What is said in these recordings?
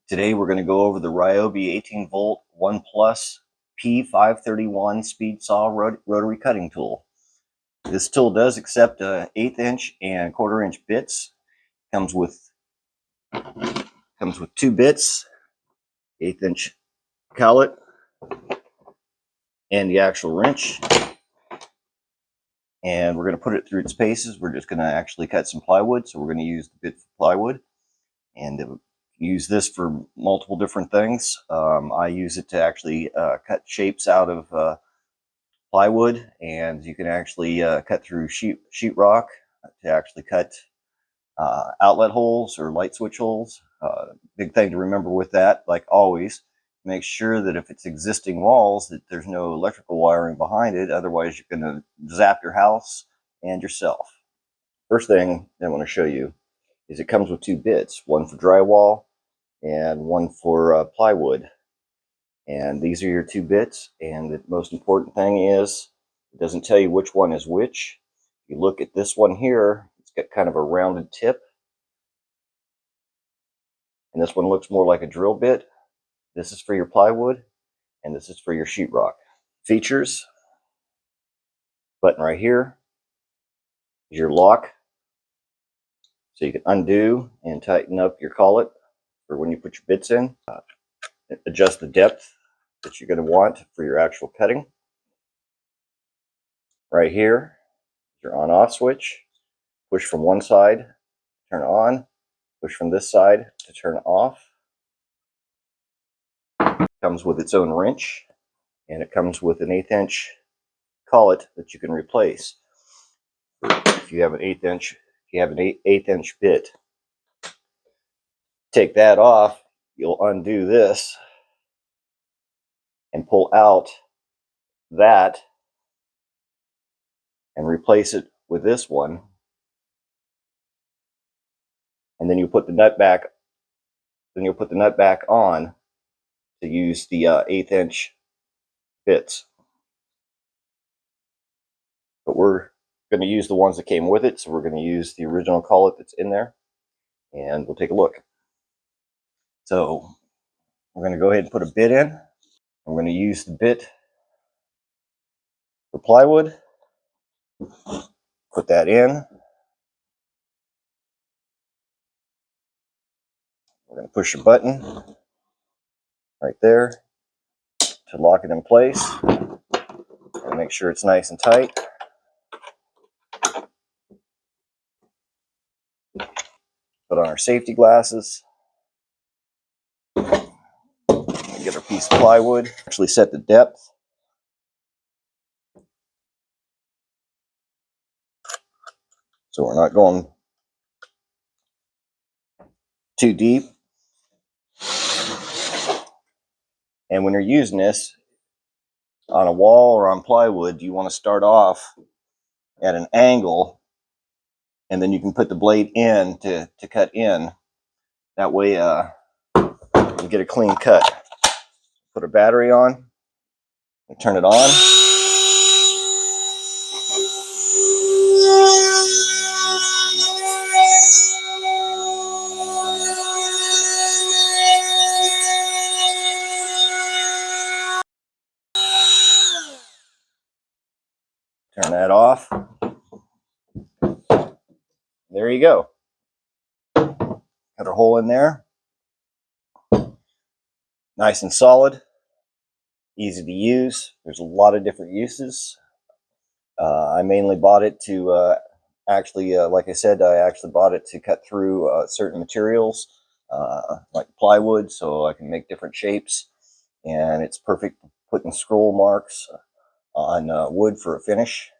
Today we're going to go over the Ryobi 18 volt 1 Plus P531 speed saw rotary cutting tool. This tool does accept 1/8 inch and 1/4 inch bits. Comes with 2 bits, 1/8 inch collet, and the actual wrench. And we're going to put it through its paces. We're just going to actually cut some plywood, so we're going to use the bit for plywood, and use this for multiple different things. I use it to actually cut shapes out of plywood, and you can actually cut through sheetrock to actually cut outlet holes or light switch holes. Big thing to remember with that, like always, make sure that if it's existing walls that there's no electrical wiring behind it, otherwise you're going to zap your house and yourself. First thing I want to show you is it comes with 2 bits, one for drywall and one for plywood. And these are your 2 bits, and the most important thing is it doesn't tell you which one is which. If you look at this one here, it's got kind of a rounded tip, and this one looks more like a drill bit. This is for your plywood, and this is for your sheetrock. Features: button right here is your lock, so you can undo and tighten up your collet for when you put your bits in. Adjust the depth that you're going to want for your actual cutting. Right here, your on-off switch. Push from one side, turn on. Push from this side to turn off. Comes with its own wrench, and it comes with an 1/8 inch collet that you can replace if you have an 1/8 inch. If you have an 1/8 inch bit, take that off. You'll undo this and pull out that and replace it with this one, and then you put the nut back. Then you'll put the nut back on to use the 1/8 inch bits. But we're going to use the ones that came with it, so we're going to use the original collet that's in there, and we'll take a look. So we're going to go ahead and put a bit in. I'm going to use the bit for plywood. Put that in. We're going to push a button right there to lock it in place and make sure it's nice and tight. Put on our safety glasses. Get our piece of plywood. Actually set the depth. So we're not going too deep. And when you're using this on a wall or on plywood, you want to start off at an angle, and then you can put the blade in to cut in. That way you get a clean cut. Put a battery on and turn it on. Turn that off. There you go. Cut a hole in there. Nice and solid. Easy to use. There's a lot of different uses. I mainly bought it to like I said, I actually bought it to cut through certain materials like plywood, so I can make different shapes. And it's perfect for putting scroll marks on wood for a finish.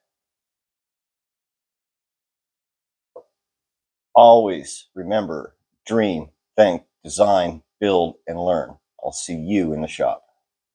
Always remember, dream, think, design, build, and learn. I'll see you in the shop.